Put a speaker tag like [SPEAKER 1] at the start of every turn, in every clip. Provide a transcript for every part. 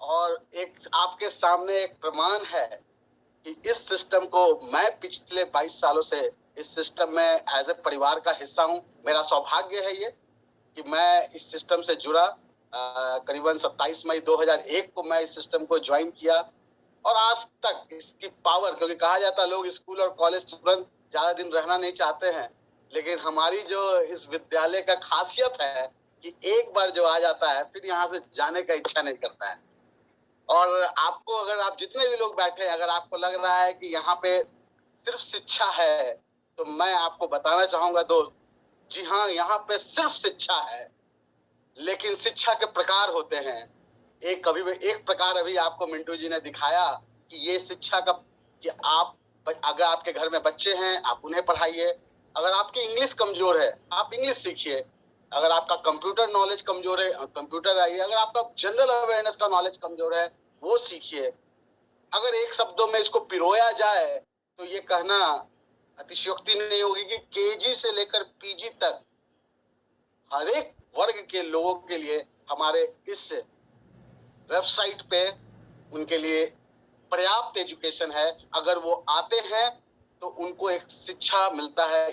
[SPEAKER 1] और एक आपके सामने एक प्रमाण है कि इस सिस्टम को मैं पिछले 22 सालों से इस सिस्टम में एज ए परिवार का हिस्सा हूं। मेरा सौभाग्य है ये कि मैं इस सिस्टम से जुड़ा। करीबन 27 मई 2001 को मैं इस सिस्टम को ज्वाइन किया और आज तक इसकी पावर, क्योंकि कहा जाता है लोग स्कूल और कॉलेज तुरंत ज्यादा दिन रहना नहीं चाहते हैं, लेकिन हमारी जो इस विद्यालय का खासियत है कि एक बार जो आ जाता है फिर यहाँ से जाने का इच्छा नहीं करता है। और आपको, अगर आप जितने भी लोग बैठे हैं, अगर आपको लग रहा है कि यहाँ पे सिर्फ शिक्षा है, तो मैं आपको बताना चाहूंगा दोस्त, जी हाँ, यहाँ पे सिर्फ शिक्षा है, लेकिन शिक्षा के प्रकार होते हैं। एक प्रकार अभी आपको मिंटू जी ने दिखाया कि ये शिक्षा का, कि आप, अगर आपके घर में बच्चे हैं आप उन्हें पढ़ाइए, अगर आपकी इंग्लिश कमजोर है आप इंग्लिश सीखिए, अगर आपका कंप्यूटर नॉलेज कमजोर है कंप्यूटर आइए, अगर आपका जनरल अवेयरनेस का नॉलेज कमजोर है वो सीखिए। अगर एक शब्दों में इसको पिरोया जाए तो ये कहना अतिशयोक्ति नहीं होगी कि केजी से लेकर पीजी तक हर एक वर्ग के लोगों के लिए हमारे इस वेबसाइट पे उनके लिए पर्याप्त एजुकेशन है। अगर वो आते हैं तो उनको एक शिक्षा मिलता है,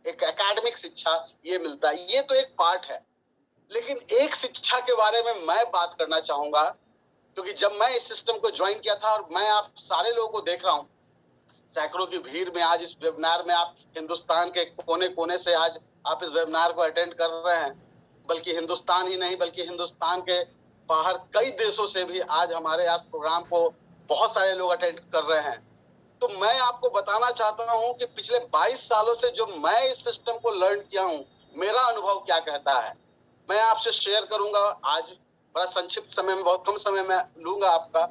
[SPEAKER 1] एक एकेडमिक शिक्षा ये मिलता है। ये तो एक पार्ट है, लेकिन एक शिक्षा के बारे में मैं बात करना चाहूंगा, क्योंकि जब मैं इस सिस्टम को ज्वाइन किया था और मैं आप सारे लोगों को देख रहा हूँ, सैकड़ों की भीड़ में आज इस वेबिनार में, आप हिंदुस्तान के कोने कोने से आज आप इस वेबिनार को अटेंड कर रहे हैं, बल्कि हिंदुस्तान ही नहीं बल्कि हिंदुस्तान के बाहर कई देशों से भी आज हमारे आज प्रोग्राम को बहुत सारे लोग अटेंड कर रहे हैं। तो मैं आपको बताना चाहता हूं कि पिछले 22 सालों से जो मैं इस सिस्टम को लर्न किया हूं, मेरा अनुभव क्या कहता है, मैं आपसे शेयर करूंगा। आज बड़ा संक्षिप्त समय में, बहुत कम समय में लूंगा आपका,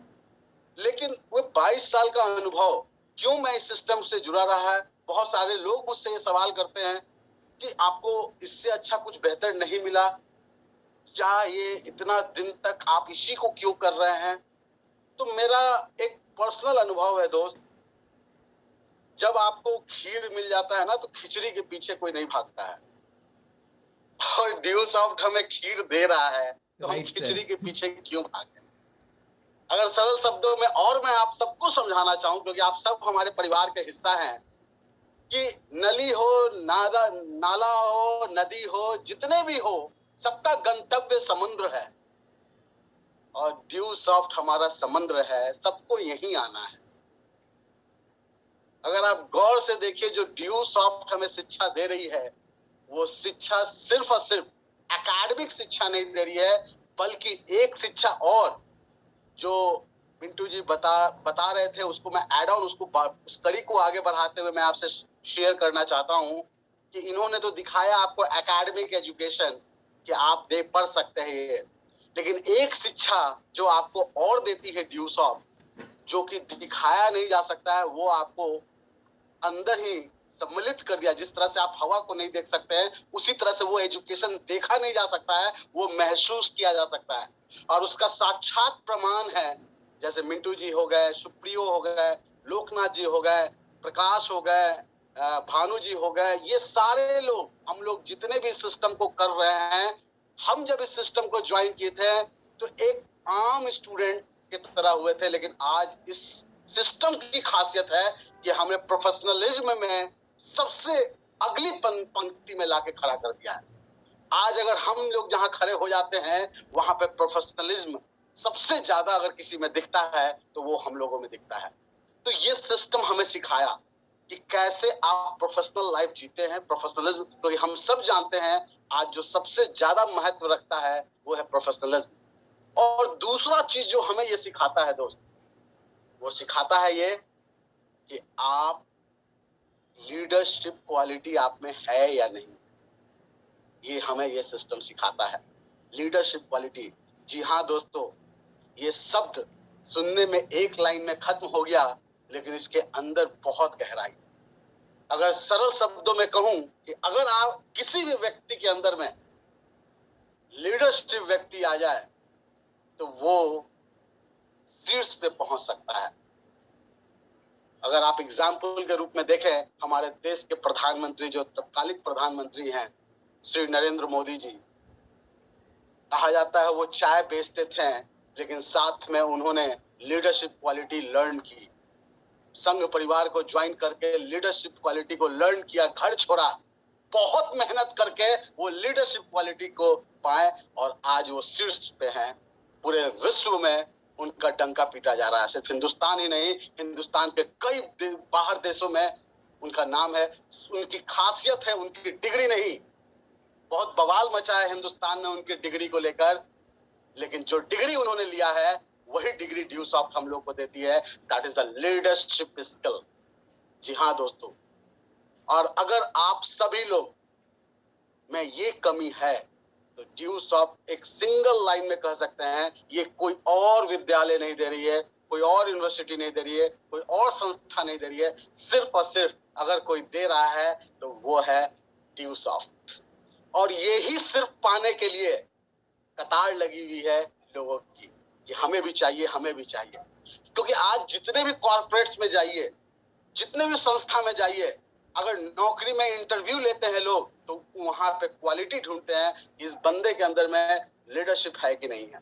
[SPEAKER 1] लेकिन वो 22 साल का अनुभव क्यों मैं इस सिस्टम से जुड़ा रहा है। बहुत सारे लोग मुझसे ये सवाल करते हैं कि आपको इससे अच्छा कुछ बेहतर नहीं मिला, क्या ये इतना दिन तक आप इसी को क्यों कर रहे हैं। तो मेरा एक पर्सनल अनुभव है दोस्त, जब आपको खीर मिल जाता है ना तो खिचड़ी के पीछे कोई नहीं भागता है, और ड्यू सॉफ्ट हमें खीर दे रहा है तो हम खिचड़ी के पीछे क्यों भागे। अगर सरल शब्दों में और मैं आप सबको समझाना चाहूं, क्योंकि आप सब हमारे परिवार के हिस्सा हैं, कि नली हो, नाला हो, नदी हो, जितने भी हो, सबका गंतव्य समुद्र है और ड्यू सॉफ्ट हमारा समुद्र है, सबको यहीं आना है। अगर आप गौर से देखिए, जो ड्यू सॉफ्ट हमें शिक्षा दे रही है, वो शिक्षा सिर्फ और सिर्फ एकेडमिक शिक्षा नहीं दे रही है, बल्कि एक शिक्षा और जो मिंटू जी बता रहे थे, उसको मैं ऐड ऑन, उस कड़ी को आगे बढ़ाते हुए मैं आपसे शेयर करना चाहता हूं कि इन्होंने तो दिखाया आपको एकेडमिक एजुकेशन कि आप दे पढ़ सकते हैं, लेकिन एक शिक्षा जो आपको और देती है ड्यू सॉफ्ट, जो कि दिखाया नहीं जा सकता है, वो आपको अंदर ही सम्मिलित कर दिया। जिस तरह से आप हवा को नहीं देख सकते हैं, उसी तरह से वो एजुकेशन देखा नहीं जा सकता है, वो महसूस किया जा सकता है। और उसका साक्षात प्रमाण है, जैसे मिंटू जी हो गए, सुप्रियो हो गए, लोकनाथ जी हो गए, प्रकाश हो गए, भानु जी हो गए, ये सारे लोग, हम लोग जितने भी सिस्टम को कर रहे हैं, हम जब इस सिस्टम को ज्वाइन किए थे तो एक आम स्टूडेंट की तरह हुए थे, लेकिन आज इस सिस्टम की खासियत है कि हमें प्रोफेशनलिज्म में सबसे अगली पंक्ति में लाके खड़ा कर दिया है। आज अगर हम लोग जहां खड़े हो जाते हैं, वहां पे प्रोफेशनलिज्म सबसे ज्यादा अगर किसी में दिखता है तो वो हम लोगों में दिखता है। तो ये सिस्टम हमें सिखाया कि कैसे आप प्रोफेशनल लाइफ जीते हैं। प्रोफेशनलिज्म, तो हम सब जानते हैं आज जो सबसे ज्यादा महत्व रखता है वो है प्रोफेशनलिज्म। और दूसरा चीज जो हमें ये सिखाता है दोस्त, वो सिखाता है ये कि आप लीडरशिप क्वालिटी आप में है या नहीं, ये हमें ये सिस्टम सिखाता है। लीडरशिप क्वालिटी, जी हाँ दोस्तों, ये शब्द सुनने में एक लाइन में खत्म हो गया, लेकिन इसके अंदर बहुत गहराई। अगर सरल शब्दों में कहूं कि अगर आप किसी भी व्यक्ति के अंदर में लीडरशिप व्यक्ति आ जाए तो वो शीर्ष पे पहुंच सकता है। अगर आप एग्जाम्पल के रूप में देखें, हमारे देश के प्रधानमंत्री, जो तत्कालिक प्रधानमंत्री हैं, श्री नरेंद्र मोदी जी, कहा जाता है वो चाय बेचते थे लेकिन साथ में उन्होंने लीडरशिप क्वालिटी लर्न की, संघ परिवार को ज्वाइन करके लीडरशिप क्वालिटी को लर्न किया, घर छोड़ा, बहुत मेहनत करके वो लीडरशिप क्वालिटी को पाए और आज वो शीर्ष पे हैं। पूरे विश्व में उनका डंका पीटा जा रहा है, सिर्फ हिंदुस्तान ही नहीं, हिंदुस्तान के कई बाहर देशों में उनका नाम है। उनकी खासियत है उनकी डिग्री नहीं, बहुत बवाल मचा है हिंदुस्तान में उनकी डिग्री को लेकर, लेकिन जो डिग्री उन्होंने लिया है वही डिग्री ड्यू सॉफ्ट हम लोग को देती है, that is the leadership skill. जी हाँ दोस्तों, और अगर आप सभी लोग में ये कमी है तो ड्यू सॉफ्ट एक सिंगल लाइन में कह सकते हैं, ये कोई और विद्यालय नहीं दे रही है, कोई और यूनिवर्सिटी नहीं दे रही है, कोई और संस्था नहीं दे रही है, सिर्फ और सिर्फ अगर कोई दे रहा है तो वो है ड्यू सॉफ्ट। और यही सिर्फ पाने के लिए कतार लगी हुई है लोगों की कि हमें भी चाहिए, हमें भी चाहिए। क्योंकि आज जितने भी कॉर्पोरेट्स में जाइए, जितने भी संस्था में जाइए, अगर नौकरी में इंटरव्यू लेते हैं लोग तो वहां पे क्वालिटी ढूंढते हैं कि इस बंदे के अंदर में लीडरशिप है कि नहीं है,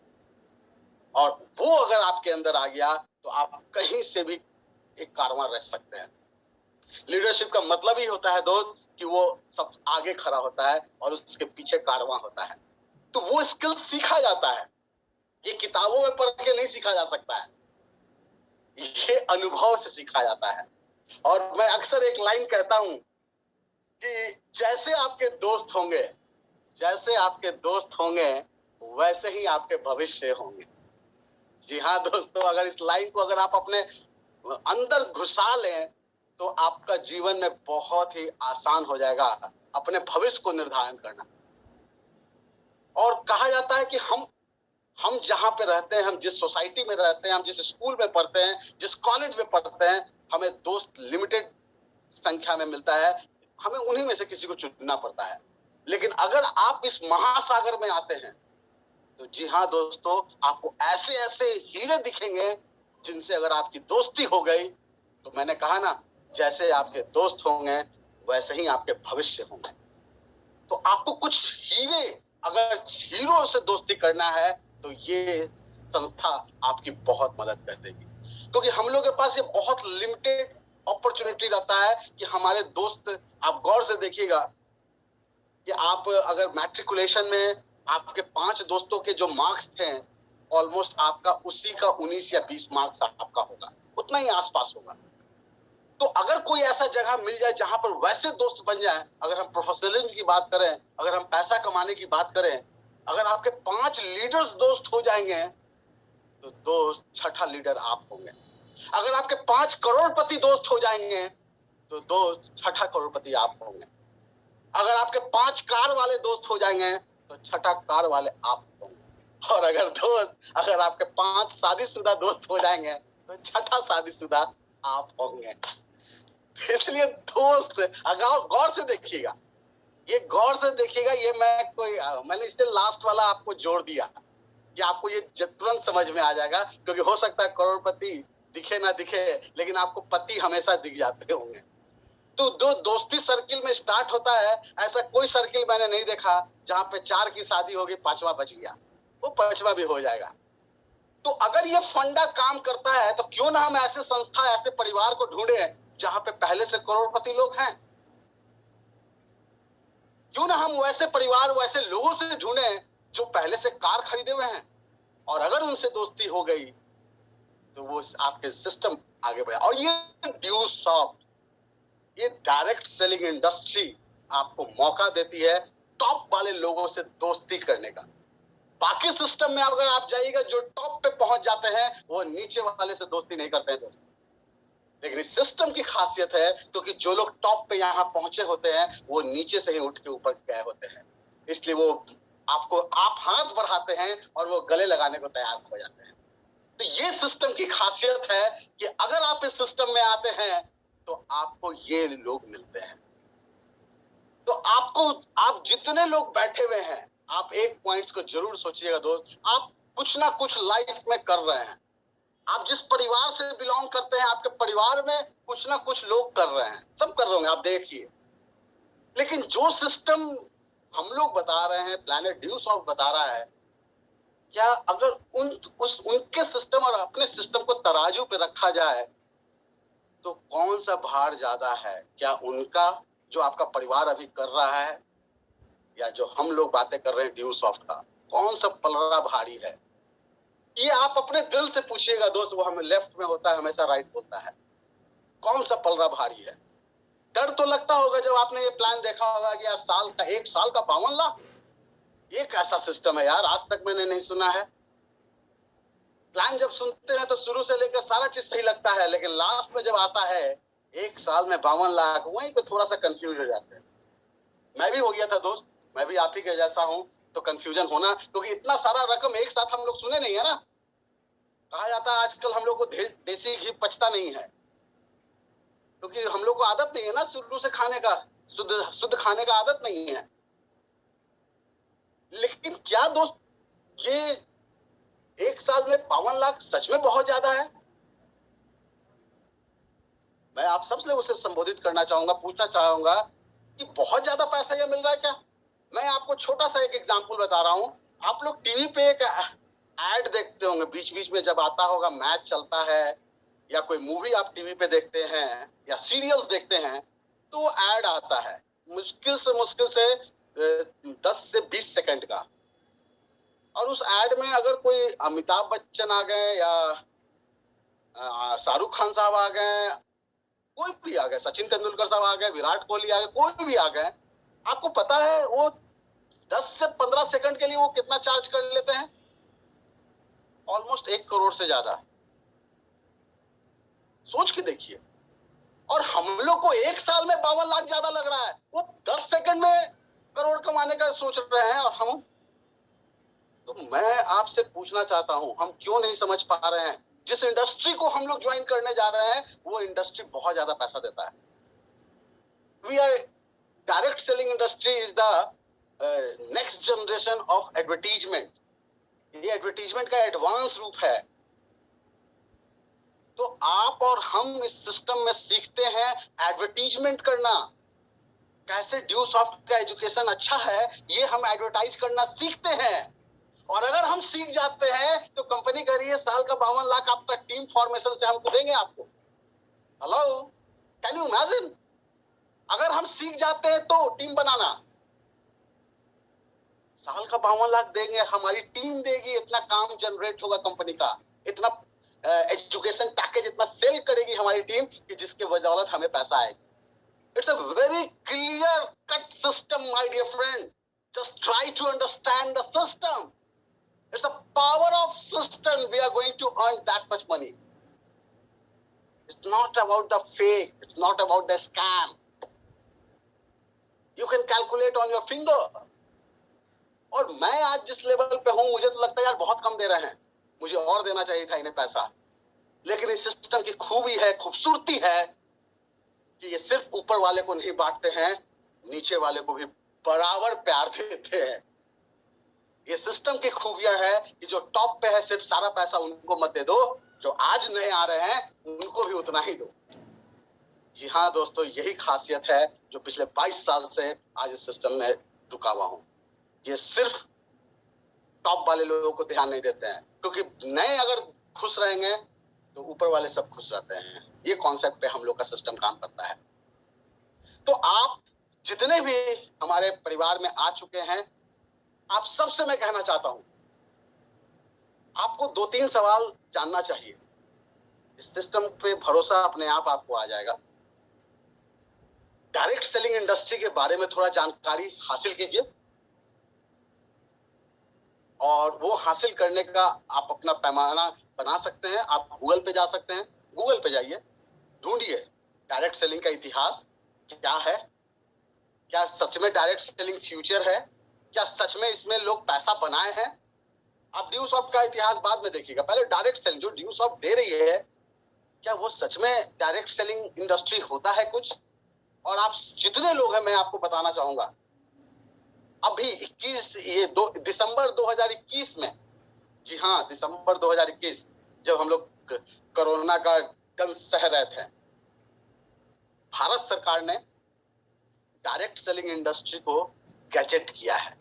[SPEAKER 1] और वो अगर आपके अंदर आ गया तो आप कहीं से भी एक कारवां रख सकते हैं। लीडरशिप का मतलब ही होता है दोस्त कि वो सब आगे खड़ा होता है और उसके पीछे कारवां होता है। तो वो स्किल सीखा जाता है, ये किताबों में पढ़ के नहीं सीखा जा सकता है, ये अनुभव से सीखा जाता है। और मैं अक्सर एक लाइन कहता हूं कि जैसे आपके दोस्त होंगे, जैसे आपके दोस्त होंगे वैसे ही आपके भविष्य होंगे। जी हाँ दोस्तों, अगर इस लाइन को अगर आप अपने अंदर घुसा लें तो आपका जीवन में बहुत ही आसान हो जाएगा अपने भविष्य को निर्धारण करना। और कहा जाता है कि हम जहां पे रहते हैं, हम जिस सोसाइटी में रहते हैं, हम जिस स्कूल में पढ़ते हैं, जिस कॉलेज में पढ़ते हैं, हमें दोस्त लिमिटेड संख्या में मिलता है, हमें उन्हीं में से किसी को चुनना पड़ता है। लेकिन अगर आप इस महासागर में आते हैं तो जी हाँ दोस्तों, आपको ऐसे ऐसे हीरे दिखेंगे जिनसे अगर आपकी दोस्ती हो गई तो मैंने कहा ना, जैसे आपके दोस्त होंगे वैसे ही आपके भविष्य होंगे। तो आपको कुछ हीरे, अगर हीरो से दोस्ती करना है तो ये संस्था आपकी बहुत मदद कर देगी। क्योंकि हम लोग के पास ये बहुत लिमिटेड अपॉर्चुनिटी रहता है कि हमारे दोस्त, आप गौर से देखिएगा कि आप अगर मैट्रिकुलेशन में आपके 5 दोस्तों के जो मार्क्स थे, ऑलमोस्ट आपका उसी का 19 या 20 मार्क्स आपका होगा, उतना ही आसपास होगा। तो अगर कोई ऐसा जगह मिल जाए जहां पर वैसे दोस्त बन जाए, अगर हम प्रोफेशनलिज्म की बात करें, अगर हम पैसा कमाने की बात करें, अगर आपके 5 लीडर्स दोस्त हो जाएंगे तो दोस्त छठा लीडर आप होंगे। अगर आपके 5 करोड़पति दोस्त हो जाएंगे तो दोस्त छठा करोड़पति आप होंगे। अगर आपके 5 कार वाले दोस्त हो जाएंगे तो छठा कार वाले आप होंगे। और अगर आपके 5 शादीशुदा दोस्त हो जाएंगे तो छठा शादीशुदा आप होंगे। इसलिए दोस्त अगर गौर से देखिएगा, ये गौर से देखिएगा, ये मैंने इसलिए लास्ट वाला आपको जोड़ दिया कि आपको ये तुरंत समझ में आ जाएगा। क्योंकि हो सकता है करोड़पति दिखे ना दिखे, लेकिन आपको पति हमेशा दिख जाते होंगे। तो दो दोस्ती सर्किल में स्टार्ट होता है, ऐसा कोई सर्किल मैंने नहीं देखा जहां पे 4 की शादी होगी 5वां बच गया, वो 5वां भी हो जाएगा। तो अगर ये फंडा काम करता है तो क्यों ना हम ऐसे संस्था, ऐसे परिवार को ढूंढे जहां पे पहले से करोड़पति लोग हैं। क्यों ना हम वैसे परिवार, वैसे लोगों से ढूंढे जो पहले से कार खरीदे हुए हैं, और अगर उनसे दोस्ती हो गई तो वो आपके सिस्टम आगे बढ़े। और ये ड्यू सॉफ्ट, ये डायरेक्ट सेलिंग इंडस्ट्री आपको मौका देती है टॉप वाले लोगों से दोस्ती करने का। बाकी सिस्टम में अगर आप जाइएगा, जो टॉप पे पहुंच जाते हैं वो नीचे वाले से दोस्ती नहीं करते हैं दोस्तों। लेकिन इस सिस्टम की खासियत है क्योंकि जो लोग टॉप पे यहाँ पहुंचे होते हैं वो नीचे से ही उठ के ऊपर गए होते हैं, इसलिए वो आप हाथ बढ़ाते हैं और वो गले लगाने को तैयार हो जाते हैं। तो ये सिस्टम की खासियत है कि अगर आप इस सिस्टम में आते हैं तो आपको ये लोग मिलते हैं। तो आप जितने लोग बैठे हुए हैं, आप एक पॉइंट को जरूर सोचिएगा दोस्त, आप कुछ ना कुछ लाइफ में कर रहे हैं। आप जिस परिवार से बिलोंग करते हैं, आपके परिवार में कुछ ना कुछ लोग कर रहे हैं, सब कर रहे होंगे, आप देखिए। लेकिन जो सिस्टम हम लोग बता रहे हैं, प्लैनेट ड्यू सॉफ्ट बता रहा है क्या अगर उनके सिस्टम और अपने सिस्टम को तराजू पे रखा जाए तो कौन सा भार ज्यादा है? क्या उनका जो आपका परिवार अभी कर रहा है, या जो हम लोग बातें कर रहे हैं ड्यूसॉफ्ट का, कौन सा पलड़ा भारी है? ये आप अपने दिल से पूछिएगा दोस्त। वो हमें लेफ्ट में होता है, हमेशा राइट बोलता है। कौन सा पलड़ा भारी है? डर तो लगता होगा जब आपने ये प्लान देखा होगा कि यार एक साल का 52 लाख, ये कैसा सिस्टम है यार, आज तक मैंने नहीं सुना है। प्लान जब सुनते हैं तो शुरू से लेकर सारा चीज सही लगता है, लेकिन लास्ट में जब आता है एक साल में 52 लाख, वहीं पे थोड़ा सा कंफ्यूज हो जाते हैं। मैं भी हो गया था दोस्त, मैं भी आप ही के जैसा हूं। तो कंफ्यूजन होना, क्योंकि इतना सारा रकम एक साथ हम लोग सुने नहीं है ना। कहा जाता है आजकल हम लोग को देसी घी पचता नहीं है, क्योंकि हम लोग को आदत नहीं है ना शुरू से खाने का, शुद्ध खाने का आदत नहीं है। लेकिन क्या दोस्त, ये एक साल में 52 लाख सच में बहुत ज्यादा है? मैं आप सबसे उसे संबोधित करना चाहूंगा, पूछना चाहूंगा कि बहुत ज्यादा पैसा ये मिल रहा है क्या? मैं आपको छोटा सा एक एग्जांपल बता रहा हूं। आप लोग टीवी पे एक एड देखते होंगे, बीच बीच में जब आता होगा, मैच चलता है या कोई मूवी आप टीवी पे देखते हैं या सीरियल्स देखते हैं, तो एड आता है मुश्किल से 10 से 20 सेकंड का। और उस एड में अगर कोई अमिताभ बच्चन आ गए या शाहरुख खान साहब आ गए, कोई भी आ गए, सचिन तेंदुलकर साहब आ गए, विराट कोहली आ गए, कोई भी आ गए, आपको पता है वो 10 से 15 सेकंड के लिए वो कितना चार्ज कर लेते हैं? ऑलमोस्ट 1 करोड़ से ज्यादा। सोच के देखिए। और हम लोग को एक साल में 52 लाख ज्यादा लग रहा है, वो 10 सेकंड में करोड़ कमाने का सोच रहे हैं। और हम, तो मैं आपसे पूछना चाहता हूं, हम क्यों नहीं समझ पा रहे हैं? जिस इंडस्ट्री को हम लोग ज्वाइन करने जा रहे हैं, वो इंडस्ट्री बहुत ज्यादा पैसा देता है। We are direct selling industry is the next generation of advertisement. ये एडवर्टीजमेंट का एडवांस रूप है। तो आप और हम इस सिस्टम में सीखते हैं एडवर्टीजमेंट करना। कैसे ड्यूसॉफ्ट का एजुकेशन अच्छा है, ये हम एडवर्टाइज करना सीखते हैं। और अगर हम सीख जाते हैं तो कंपनी कह रही है साल का 52 लाख आपका टीम फॉर्मेशन से हमको देंगे आपको। Hello, can you imagine? अगर हम सीख जाते हैं तो टीम बनाना, साल का 52 लाख देंगे, हमारी टीम देगी, इतना काम जनरेट होगा कंपनी का, इतना एजुकेशन पैकेज इतना सेल करेगी हमारी टीम कि जिसके बदौलत हमें पैसा आएगा। It's a very clear cut system my dear friend. Just try to understand the system. It's the power of system. We are going to earn that much money. It's not about the fake. It's not about the scam. You can calculate on your finger. और मैं आज जिस level पे हूं, मुझे तो लगता है यार बहुत कम दे रहे हैं, मुझे और देना चाहिए था इन्हें पैसा। लेकिन इस सिस्टम की खूबी है, खूबसूरती है कि ये सिर्फ ऊपर वाले को नहीं बांटते हैं, नीचे वाले को भी बराबर प्यार देते हैं। ये सिस्टम की खूबियां है कि जो टॉप पे है सिर्फ सारा पैसा उनको मत दे दो, जो आज नए आ रहे हैं उनको भी उतना ही दो। जी हाँ दोस्तों, यही खासियत है जो पिछले 22 साल से आज इस सिस्टम में रुका हुआ हूं। ये सिर्फ टॉप वाले लोगों को ध्यान नहीं देते हैं, क्योंकि नए अगर खुश रहेंगे तो ऊपर वाले सब खुश रहते हैं। ये कॉन्सेप्ट पे हम लोग का सिस्टम काम करता है। तो आप जितने भी हमारे परिवार में आ चुके हैं, आप सबसे मैं कहना चाहता हूं, आपको 2-3 सवाल जानना चाहिए। इस सिस्टम पे भरोसा अपने आप आपको आ जाएगा। डायरेक्ट सेलिंग इंडस्ट्री के बारे में थोड़ा जानकारी हासिल कीजिए, और वो हासिल करने का आप अपना पैमाना बना सकते हैं। आप गूगल पे जा सकते हैं, गूगल पे जाइए, ढूंढिए डायरेक्ट सेलिंग का इतिहास क्या है, क्या सच में डायरेक्ट सेलिंग फ्यूचर है, क्या सच में इसमें लोग पैसा बनाए हैं। आप ड्यूसॉफ्ट का इतिहास बाद में देखिएगा, पहले डायरेक्ट सेलिंग जो ड्यूसॉफ्ट दे रही है, क्या वो सच में डायरेक्ट सेलिंग इंडस्ट्री होता है कुछ? और आप जितने लोग हैं, मैं आपको बताना चाहूंगा, अभी दिसंबर 2021 में, जी हाँ दिसंबर 2021, जब हम लोग कोरोना का गंज सह रहे थे, भारत सरकार ने डायरेक्ट सेलिंग इंडस्ट्री को गैजेट किया है।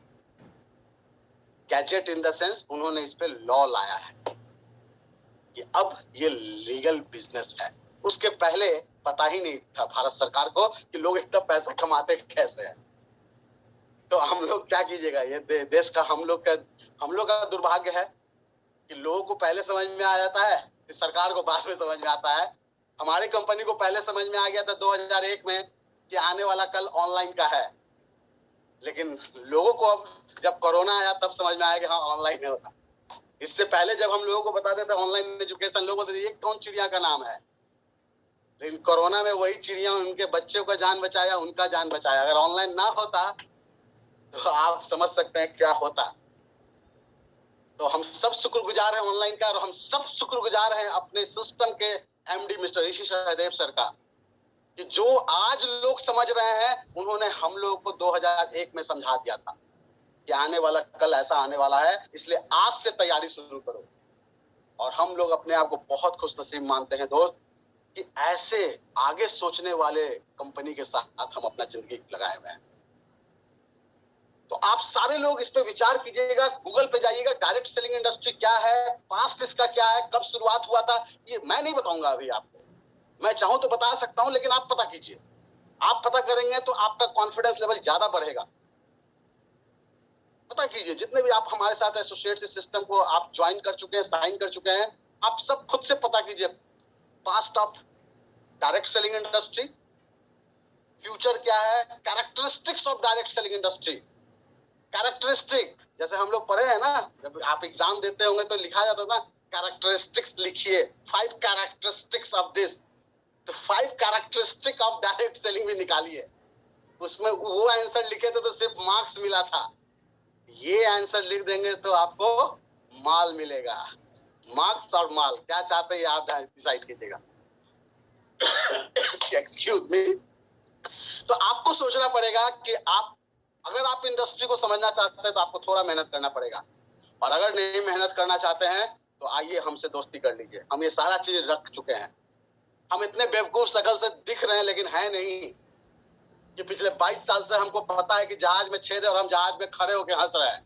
[SPEAKER 1] गैजेट इन द सेंस उन्होंने इस पे लॉ लाया है कि अब ये लीगल बिजनेस है। उसके पहले पता ही नहीं था भारत सरकार को कि लोग इतना पैसा कमाते कैसे हैं। तो हम लोग क्या कीजिएगा, ये देश का हम लोग का दुर्भाग्य है कि लोगों को पहले समझ में आ जाता है, सरकार को बाद में समझ में आता है। हमारी कंपनी को पहले समझ में आ गया था 2001 में कि आने वाला कल ऑनलाइन का है, लेकिन लोगों को अब जब कोरोना आया तब समझ में आया कि हाँ ऑनलाइन होगा। इससे पहले जब हम लोगों को बताते थे ऑनलाइन एजुकेशन, लोग बोलते थे ये कौन चिड़िया का नाम है, लेकिन कोरोना में वही चिड़िया उनके बच्चों का जान बचाया, उनका जान बचाया। अगर ऑनलाइन ना होता तो आप समझ सकते हैं क्या होता। तो हम सब शुक्रगुजार हैं ऑनलाइन का, और हम सब शुक्रगुजार हैं अपने सिस्टम के एमडी मिस्टर ऋषि सहदेव सर का, कि जो आज लोग समझ रहे हैं उन्होंने हम लोगों को 2001 में समझा दिया था कि आने वाला कल ऐसा आने वाला है, इसलिए आज से तैयारी शुरू करो। और हम लोग अपने आप को बहुत खुशनसीब मानते हैं दोस्त कि ऐसे आगे सोचने वाले कंपनी के साथ हम अपना जिंदगी लगाए हुए हैं। तो आप सारे लोग इस पे विचार कीजिएगा, गूगल पे जाइएगा, डायरेक्ट सेलिंग इंडस्ट्री क्या है, पास्ट इसका क्या है, कब शुरुआत हुआ था, ये मैं नहीं बताऊंगा अभी आपको। मैं चाहूं तो बता सकता हूं, लेकिन आप पता कीजिए। आप पता करेंगे तो आपका कॉन्फिडेंस लेवल ज्यादा बढ़ेगा। पता कीजिए, जितने भी आप हमारे साथ एसोसिएट सिस्टम को आप ज्वाइन कर चुके हैं, साइन कर चुके हैं, आप सब खुद से पता कीजिए past of direct selling industry, future क्या है, characteristics of direct selling industry. Characteristic जैसे हम लोग पढ़े हैं ना, जब आप एग्जाम देते होंगे तो लिखा जाता था कैरेक्टरिस्टिक्स लिखिए, 5 कैरेक्टरिस्टिक्स ऑफ दिस, तो 5 कैरेक्टरिस्टिक ऑफ डायरेक्ट सेलिंग भी निकालिए। उसमें वो आंसर लिखे थे तो सिर्फ मार्क्स मिला था, ये आंसर लिख देंगे तो आपको माल मिलेगा। मार्क्स और माल क्या चाहते हैं आप डिसाइड कीजिएगा। Excuse me. तो आपको सोचना पड़ेगा कि आप अगर आप इंडस्ट्री को समझना चाहते हैं तो आपको थोड़ा मेहनत करना पड़ेगा, और अगर नहीं मेहनत करना चाहते हैं तो आइए हमसे दोस्ती कर लीजिए। हम ये सारा चीज रख चुके हैं। हम इतने बेवकूफ शकल से दिख रहे हैं लेकिन है नहीं, कि पिछले 22 साल से हमको पता है कि जहाज में छेद है और हम जहाज में खड़े होकर हंस रहे हैं।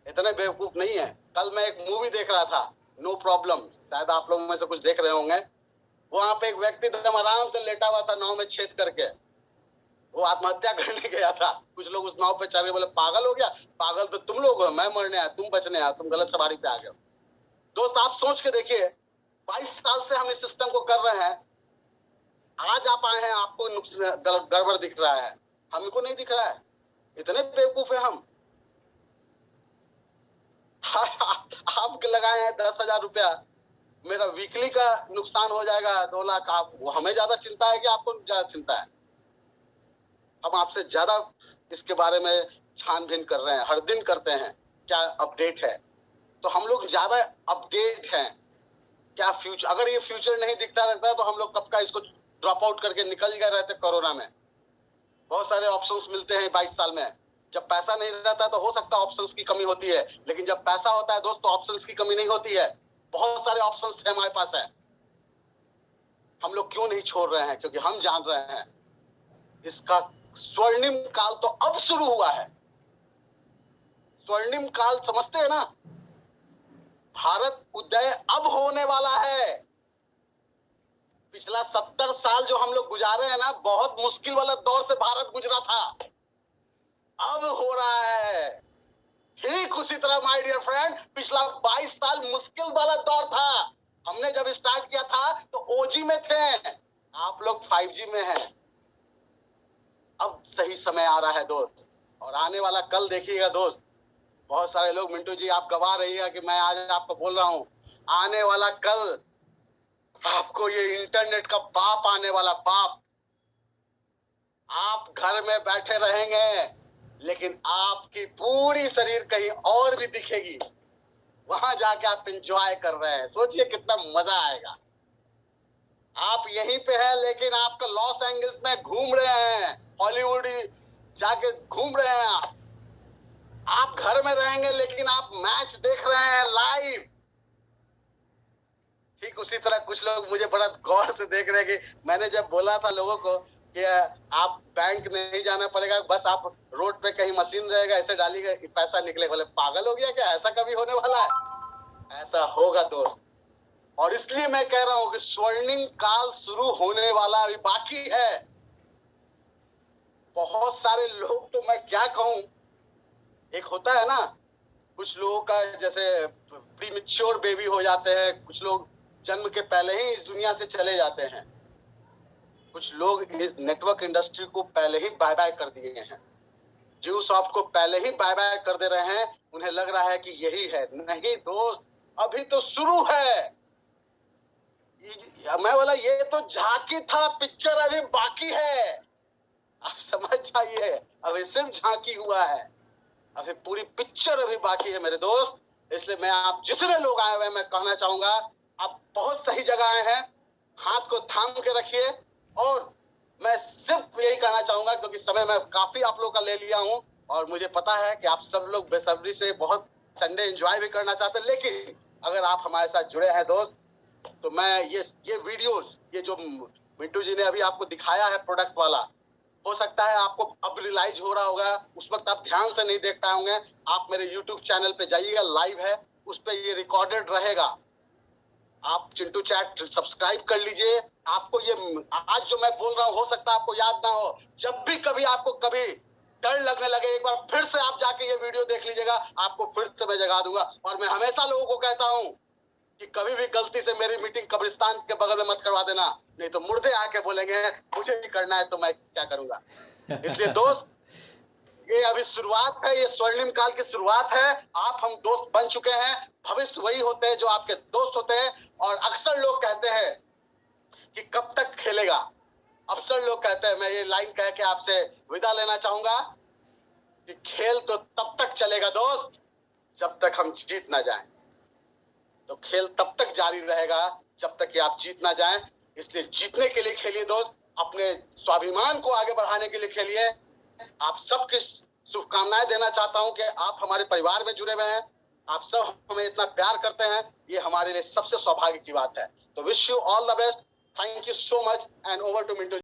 [SPEAKER 1] इतने बेवकूफ नहीं है। कल मैं एक मूवी देख रहा था, नो प्रॉब्लम, शायद आप लोग में से कुछ देख रहे होंगे। वहां पे एक व्यक्ति एकदम आराम से लेटा हुआ था नाव में छेद करके, वो आत्महत्या करने गया था। कुछ लोग उस नाव पे चढ़ के बोले पागल हो गया, पागल तो तुम लोग हो, मैं मरने आया, तुम बचने आया, तुम गलत सवारी पे आ गए। दोस्त आप सोच के देखिए, 22 साल से हम इस सिस्टम को कर रहे हैं, आज आप आए हैं, आपको गड़बड़ दिख रहा है, हमको नहीं दिख रहा है। इतने बेवकूफ है हम। आप लगाए हैं 10,000 रुपया, मेरा वीकली का नुकसान हो जाएगा 2 लाख। आप हमें ज्यादा चिंता है कि आपको ज्यादा चिंता है? हम आपसे ज्यादा इसके बारे में छानबीन कर रहे हैं, हर दिन करते हैं क्या अपडेट है। तो हम लोग ज्यादा अपडेट हैं क्या फ्यूचर। अगर ये फ्यूचर नहीं दिखता रहता है तो हम लोग कब का इसको ड्रॉप आउट करके निकल गए रहते। कोरोना में बहुत सारे ऑप्शंस मिलते हैं 22 साल में। जब पैसा नहीं रहता तो हो सकता है ऑप्शंस की कमी होती है, लेकिन जब पैसा होता है दोस्तों ऑप्शंस की कमी नहीं होती है। बहुत सारे ऑप्शंस हमारे पास है। हम लोग क्यों नहीं छोड़ रहे हैं? क्योंकि हम जान रहे हैं इसका स्वर्णिम काल तो अब शुरू हुआ है। स्वर्णिम काल समझते हैं ना? भारत उदय अब होने वाला है। पिछला 70 साल जो हम लोग गुजारे हैं ना, बहुत मुश्किल वाला दौर से भारत गुजरा था, अब हो रहा है ठीक उसी तरह। माय डियर फ्रेंड, पिछला 22 साल मुश्किल वाला दौर था। हमने जब स्टार्ट किया था तो ओजी में थे, आप लोग 5G में हैं। अब सही समय आ रहा है दोस्त, और आने वाला कल देखिएगा दोस्त। बहुत सारे लोग, मिंटू जी आप गवाह रहिएगा कि मैं आज आपको बोल रहा हूं, आने वाला कल आपको ये इंटरनेट का बाप आने वाला बाप। आप घर में बैठे रहेंगे लेकिन आपकी पूरी शरीर कहीं और भी दिखेगी, वहां जाके आप एंजॉय कर रहे हैं। सोचिए कितना मजा आएगा। आप यहीं पे हैं लेकिन आपका लॉस एंजल्स में घूम रहे हैं, हॉलीवुड जाके घूम रहे हैं। आप घर में रहेंगे लेकिन आप मैच देख रहे हैं लाइव। ठीक उसी तरह कुछ लोग मुझे बड़ा गौर से देख रहे हैं कि मैंने जब बोला था लोगों को कि आप बैंक नहीं जाना पड़ेगा, बस आप रोड पे कहीं मशीन रहेगा, ऐसे डालिएगा पैसा निकलेगा। बोले पागल हो गया क्या, ऐसा कभी होने वाला है? ऐसा होगा दोस्त। और इसलिए मैं कह रहा हूं कि स्वर्णिम काल शुरू होने वाला अभी बाकी है। बहुत सारे लोग, तो मैं क्या कहूं, एक होता है ना, कुछ लोगों का जैसे प्रीमेच्योर बेबी हो जाते हैं, कुछ लोग जन्म के पहले ही इस दुनिया से चले जाते हैं, कुछ लोग इस नेटवर्क इंडस्ट्री को पहले ही बाय बाय कर दिए हैं, जियो सॉफ्ट को पहले ही बाय बाय कर दे रहे हैं। उन्हें लग रहा है कि यही है। नहीं दोस्त, अभी तो शुरू है। मैं बोला ये तो झांकी था, पिक्चर अभी बाकी है। आप समझ जाइए, अभी सिर्फ झांकी हुआ है, अभी पूरी पिक्चर अभी बाकी है मेरे दोस्त। इसलिए मैं आप जितने लोग आए हुए, मैं कहना चाहूंगा आप बहुत सही जगह आए हैं, हाथ को थाम के रखिए। और मैं सिर्फ यही कहना चाहूंगा, क्योंकि समय मैं काफी आप लोग का ले लिया हूं, और मुझे पता है कि आप सब लोग बेसब्री से बहुत संडे एंजॉय भी करना चाहते हैं। लेकिन अगर आप हमारे साथ जुड़े हैं दोस्त, तो मैं ये वीडियोस, ये जो मिंटू जी ने अभी आपको दिखाया है प्रोडक्ट वाला, हो सकता है आपको अब रियलाइज हो रहा होगा, उस वक्त आप ध्यान से नहीं देख पाए होंगे। आप मेरे यूट्यूब चैनल पे जाइएगा, लाइव है, उस पर ये रिकॉर्डेड रहेगा। आप चिंटू चैट सब्सक्राइब कर लीजिए। आपको ये आज जो मैं बोल रहा हूँ, हो सकता है आपको याद ना हो। जब भी कभी आपको कभी डर लगने लगे, एक बार फिर से आप जाके ये वीडियो देख लीजिएगा, आपको फिर से मैं जगा दूंगा। और मैं हमेशा लोगों को कहता हूँ कि कभी भी गलती से मेरी मीटिंग कब्रिस्तान के बगल में मत करवा देना, नहीं तो मुर्दे आके बोलेंगे मुझे ही करना है, तो मैं क्या करूंगा। इसलिए दोस्त, ये अभी शुरुआत है, ये स्वर्णिम काल की शुरुआत है। आप हम दोस्त बन चुके हैं, भविष्य वही होते हैं जो आपके दोस्त होते हैं। और अक्सर लोग कहते हैं कि कब तक खेलेगा, अक्सर लोग कहते हैं, मैं ये लाइन कह के आपसे विदा लेना चाहूंगा कि खेल तो तब तक चलेगा दोस्त जब तक हम जीत ना जाएं। तो खेल तब तक जारी रहेगा जब तक कि आप जीत ना जाएं। इसलिए जीतने के लिए खेलिए दोस्त, अपने स्वाभिमान को आगे बढ़ाने के लिए खेलिए। आप सबकी शुभकामनाएं देना चाहता हूं कि आप हमारे परिवार में जुड़े हुए हैं, आप सब हमें इतना प्यार करते हैं, ये हमारे लिए सबसे सौभाग्य की बात है। तो wish you all the best, thank you so much, and over to Mintu.